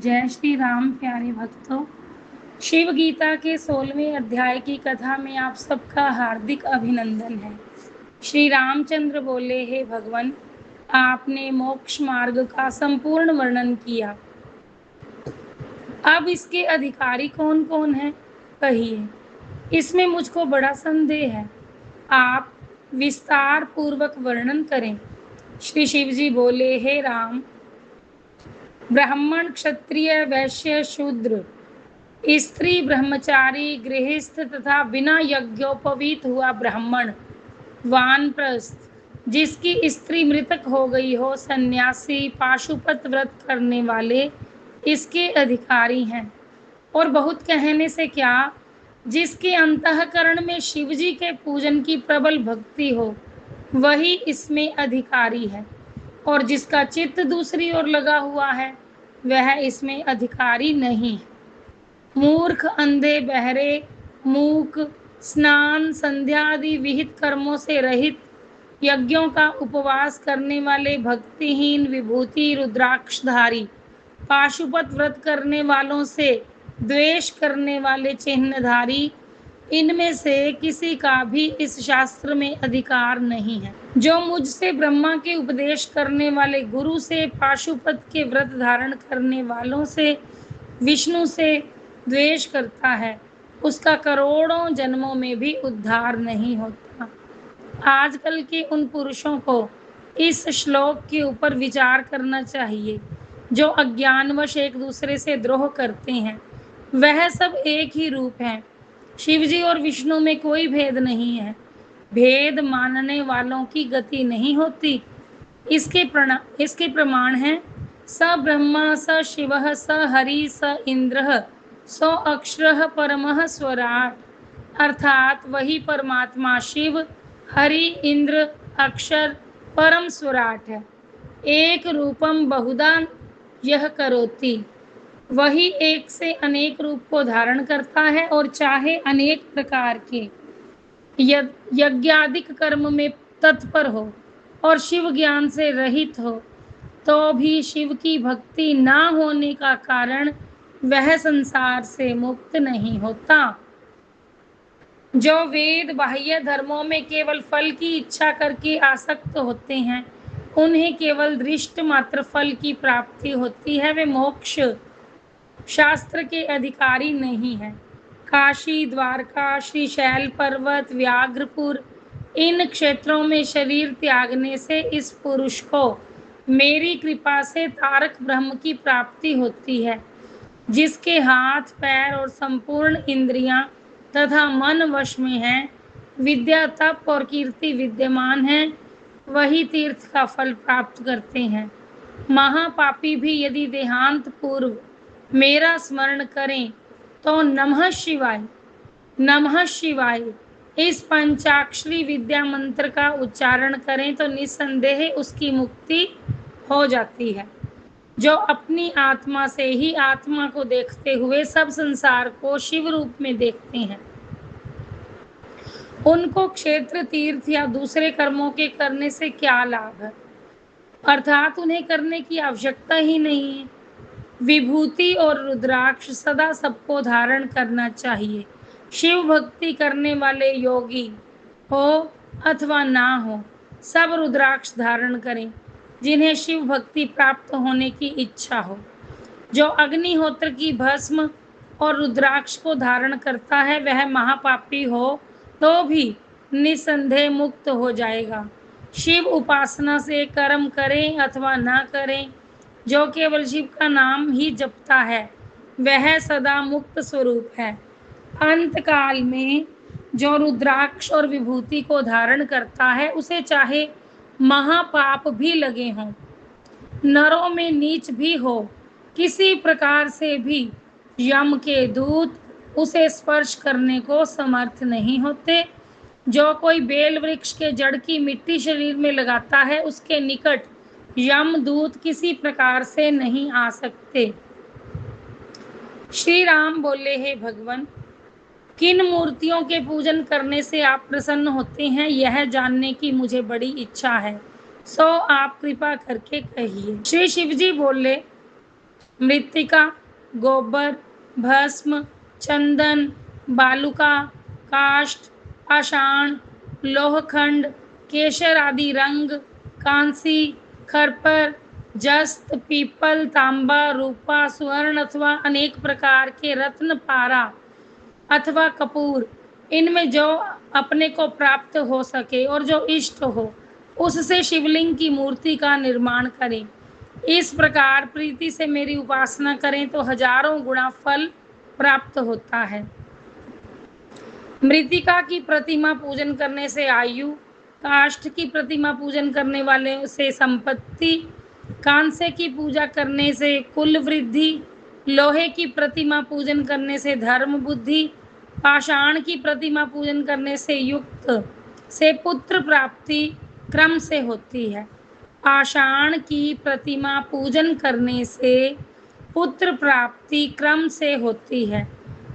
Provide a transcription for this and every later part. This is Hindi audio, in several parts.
जय श्री राम प्यारे भक्तों। शिव गीता के 16वें अध्याय की कथा में आप सबका हार्दिक अभिनंदन है। श्री रामचंद्र बोले, हे भगवान, आपने मोक्ष मार्ग का संपूर्ण वर्णन किया। अब इसके अधिकारी कौन कौन हैं, कहिए। इसमें मुझको बड़ा संदेह है, आप विस्तार पूर्वक वर्णन करें। श्री शिव जी बोले, हे राम, ब्राह्मण, क्षत्रिय, वैश्य, शूद्र, स्त्री, ब्रह्मचारी, गृहस्थ तथा बिना यज्ञोपवीत हुआ ब्राह्मण, वानप्रस्थ, जिसकी स्त्री मृतक हो गई हो, सन्यासी, पाशुपत व्रत करने वाले इसके अधिकारी हैं। और बहुत कहने से क्या, जिसके अंतःकरण में शिवजी के पूजन की प्रबल भक्ति हो, वही इसमें अधिकारी है। और जिसका चित्त दूसरी ओर लगा हुआ है, वह इसमें अधिकारी नहीं है। मूर्ख, अंधे, बहरे, मूक, स्नान, संध्या आदि विहित कर्मों से रहित, यज्ञों का उपवास करने वाले, भक्तिहीन, विभूति रुद्राक्षधारी, पाशुपत व्रत करने वालों से द्वेष करने वाले चिन्हधारी, इनमें से किसी का भी इस शास्त्र में अधिकार नहीं है। जो मुझसे ब्रह्मा के उपदेश करने वाले गुरु से, पाशुपत के व्रत धारण करने वालों से, विष्णु से द्वेष करता है, उसका करोड़ों जन्मों में भी उद्धार नहीं होता। आजकल के उन पुरुषों को इस श्लोक के ऊपर विचार करना चाहिए, जो अज्ञानवश एक दूसरे से द्रोह करते हैं। वह सब एक ही रूप है। शिवजी और विष्णु में कोई भेद नहीं है। भेद मानने वालों की गति नहीं होती। इसके प्रमाण हैं, स ब्रह्मा स शिवः स हरि स इंद्रः सो अक्षरः परमः स्वराट, अर्थात वही परमात्मा शिव, हरि, इंद्र, अक्षर, परम स्वराट है। एक रूपम बहुधा यह करोति, वही एक से अनेक रूप को धारण करता है, और चाहे अनेक प्रकार के यज्ञादिक कर्म में तत्पर हो और शिव ज्ञान से रहित हो, तो भी शिव की भक्ति ना होने का कारण वह संसार से मुक्त नहीं होता। जो वेद बाह्य धर्मों में केवल फल की इच्छा करके आसक्त होते हैं, उन्हें केवल दृष्ट मात्र फल की प्राप्ति होती है, वे मोक्ष शास्त्र के अधिकारी नहीं है। काशी, द्वारका, श्रीशैल पर्वत, व्याघ्रपुर, इन क्षेत्रों में शरीर त्यागने से इस पुरुष को मेरी कृपा से तारक ब्रह्म की प्राप्ति होती है। जिसके हाथ, पैर और संपूर्ण इंद्रियां तथा मन वश में हैं, विद्या, तप और कीर्ति विद्यमान है, वही तीर्थ का फल प्राप्त करते हैं। महापापी भी यदि देहांत पूर्व मेरा स्मरण करें तो नमः शिवाय, नमः शिवाय इस पंचाक्षरी विद्या मंत्र का उच्चारण करें तो निस्संदेह उसकी मुक्ति हो जाती है। जो अपनी आत्मा से ही आत्मा को देखते हुए सब संसार को शिव रूप में देखते हैं, उनको क्षेत्र, तीर्थ या दूसरे कर्मों के करने से क्या लाभ है, अर्थात उन्हें करने की आवश्यकता ही नहीं है। विभूति और रुद्राक्ष सदा सबको धारण करना चाहिए। शिव भक्ति करने वाले योगी हो अथवा ना हो, सब रुद्राक्ष धारण करें जिन्हें शिव भक्ति प्राप्त होने की इच्छा हो। जो अग्निहोत्र की भस्म और रुद्राक्ष को धारण करता है, वह महापापी हो तो भी निसंदेह मुक्त हो जाएगा। शिव उपासना से कर्म करें अथवा ना करें, जो केवल शिव का नाम ही जपता है, वह सदा मुक्त स्वरूप है। अंत काल में जो रुद्राक्ष और विभूति को धारण करता है, उसे चाहे महापाप भी लगे हों, नरों में नीच भी हो, किसी प्रकार से भी यम के दूत उसे स्पर्श करने को समर्थ नहीं होते। जो कोई बेल वृक्ष के जड़ की मिट्टी शरीर में लगाता है, उसके निकट यमदूत किसी प्रकार से नहीं आ सकते। श्री राम बोले, हे भगवान, किन मूर्तियों के पूजन करने से आप प्रसन्न होते हैं, यह जानने की मुझे बड़ी इच्छा है, सो आप कृपा करके कहिए। श्री शिव जी बोले, मृत्तिका, गोबर, भस्म, चंदन, बालुका, काष्ठ, पाषाण, लोहखंड, केशर आदि रंग, कांसी, खरपर, जस्त, पीपल, तांबा, रूपा, स्वर्ण अथवा अनेक प्रकार के रत्न, पारा अथवा कपूर, इनमें जो अपने को प्राप्त हो सके और जो इष्ट हो, उससे शिवलिंग की मूर्ति का निर्माण करें। इस प्रकार प्रीति से मेरी उपासना करें तो हजारों गुणा फल प्राप्त होता है। मृत्तिका की प्रतिमा पूजन करने से आयु, काष्ठ की प्रतिमा पूजन करने वाले से संपत्ति, कांसे की पूजा करने से कुल वृद्धि, लोहे की प्रतिमा पूजन करने से धर्म बुद्धि, पाषाण की प्रतिमा पूजन करने से युक्त से पुत्र प्राप्ति क्रम से होती है। पाषाण की प्रतिमा पूजन करने से पुत्र प्राप्ति क्रम से होती है।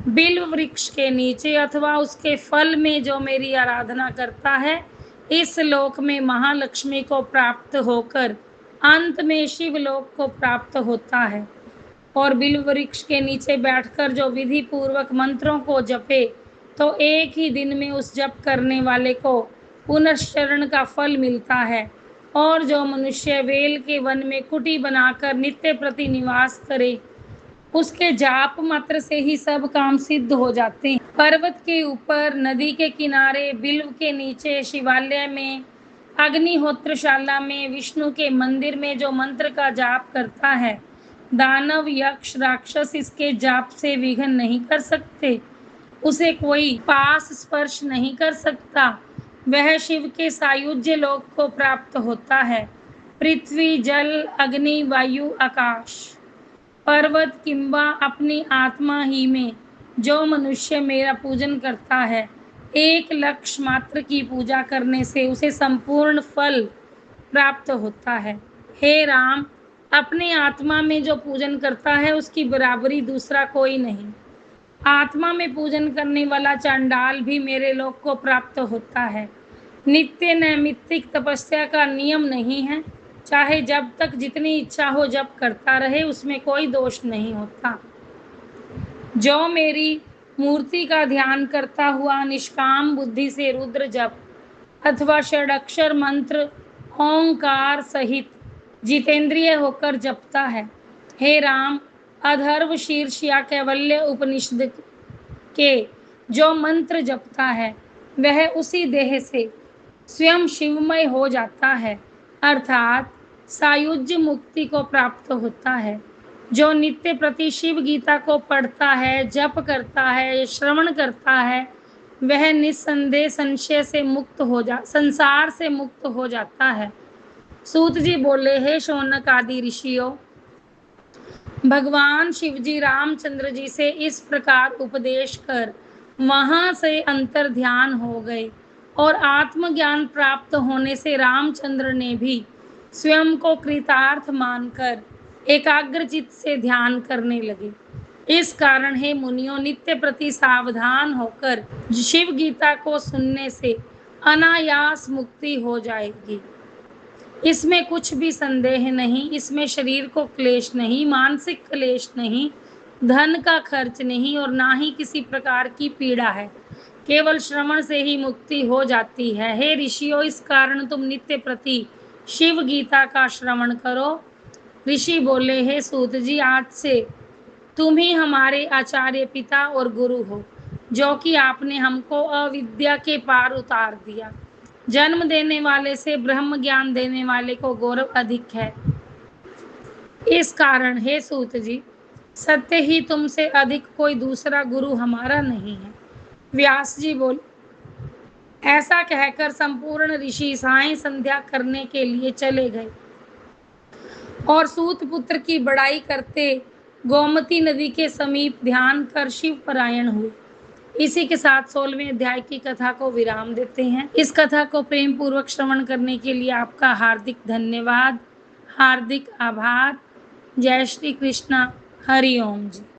बिल्व वृक्ष के नीचे अथवा उसके फल में जो मेरी आराधना करता है, इस लोक में महालक्ष्मी को प्राप्त होकर अंत में शिवलोक को प्राप्त होता है। और बिल्व वृक्ष के नीचे बैठकर जो विधि पूर्वक मंत्रों को जपे तो एक ही दिन में उस जप करने वाले को पुनश्चरण का फल मिलता है। और जो मनुष्य वेल के वन में कुटी बनाकर नित्य प्रति निवास करे, उसके जाप मात्र से ही सब काम सिद्ध हो जाते हैं। पर्वत के ऊपर, नदी के किनारे, बिल्व के नीचे, शिवालय में, अग्निहोत्रशाला में, विष्णु के मंदिर में जो मंत्र का जाप करता है, दानव, यक्ष, राक्षस इसके जाप से विघ्न नहीं कर सकते, उसे कोई पास स्पर्श नहीं कर सकता। वह शिव के सायुज्य लोक को प्राप्त होता है। पृथ्वी, जल, अग्नि, वायु, आकाश, पर्वत किंबा अपनी आत्मा ही में जो मनुष्य मेरा पूजन करता है, 1 लक्ष्य मात्र की पूजा करने से उसे संपूर्ण फल प्राप्त होता है। हे राम, अपने आत्मा में जो पूजन करता है उसकी बराबरी दूसरा कोई नहीं। आत्मा में पूजन करने वाला चांडाल भी मेरे लोक को प्राप्त होता है। नित्य नैमित्तिक तपस्या का नियम नहीं है, चाहे जब तक जितनी इच्छा हो जप करता रहे, उसमें कोई दोष नहीं होता। जो मेरी मूर्ति का ध्यान करता हुआ निष्काम बुद्धि से रुद्र जप अथवा षडाक्षर मंत्र ओंकार सहित जितेंद्रिय होकर जपता है, हे राम, अधर्व शीर्ष या कैवल्य उपनिषद के जो मंत्र जपता है, वह उसी देह से स्वयं शिवमय हो जाता है, अर्थात सायुज्य मुक्ति को प्राप्त होता है। जो नित्य प्रति शिव गीता को पढ़ता है, जप करता है, श्रवण करता है, वह निस्संदेह संशय से मुक्त हो संसार से मुक्त हो जाता है। सूत जी बोले, हे शौनक आदि ऋषियों, भगवान शिवजी रामचंद्र जी से इस प्रकार उपदेश कर वहां से अंतर ध्यान हो गए और आत्मज्ञान प्राप्त होने से रामचंद्र ने भी स्वयं को कृतार्थ मानकर एकाग्रचित से ध्यान करने लगे। इस कारण हे मुनियों, नित्य प्रति सावधान होकर शिव गीता को सुनने से अनायास मुक्ति हो जाएगी। इसमें कुछ भी संदेह नहीं। इसमें शरीर को क्लेश नहीं, मानसिक क्लेश नहीं, धन का खर्च नहीं और ना ही किसी प्रकार की पीड़ा है। केवल श्रवण से ही मुक्ति हो जाती है। हे ऋषियों, इस कारण तुम नित्य प्रति शिव गीता का श्रवण करो। ऋषि बोले, हे सूत जी, आज से तुम ही हमारे आचार्य, पिता और गुरु हो, जो कि आपने हमको अविद्या के पार उतार दिया। जन्म देने वाले से ब्रह्म ज्ञान देने वाले को गौरव अधिक है। इस कारण हे सूत जी, सत्य ही तुमसे अधिक कोई दूसरा गुरु हमारा नहीं है। व्यास जी बोले, ऐसा कहकर संपूर्ण ऋषि सायं संध्या करने के लिए चले गए और सूत पुत्र की बड़ाई करते गोमती नदी के समीप ध्यान कर शिव परायण हुए। इसी के साथ 16वें अध्याय की कथा को विराम देते हैं। इस कथा को प्रेम पूर्वक श्रवण करने के लिए आपका हार्दिक धन्यवाद, हार्दिक आभार। जय श्री कृष्णा। हरि ओम जी।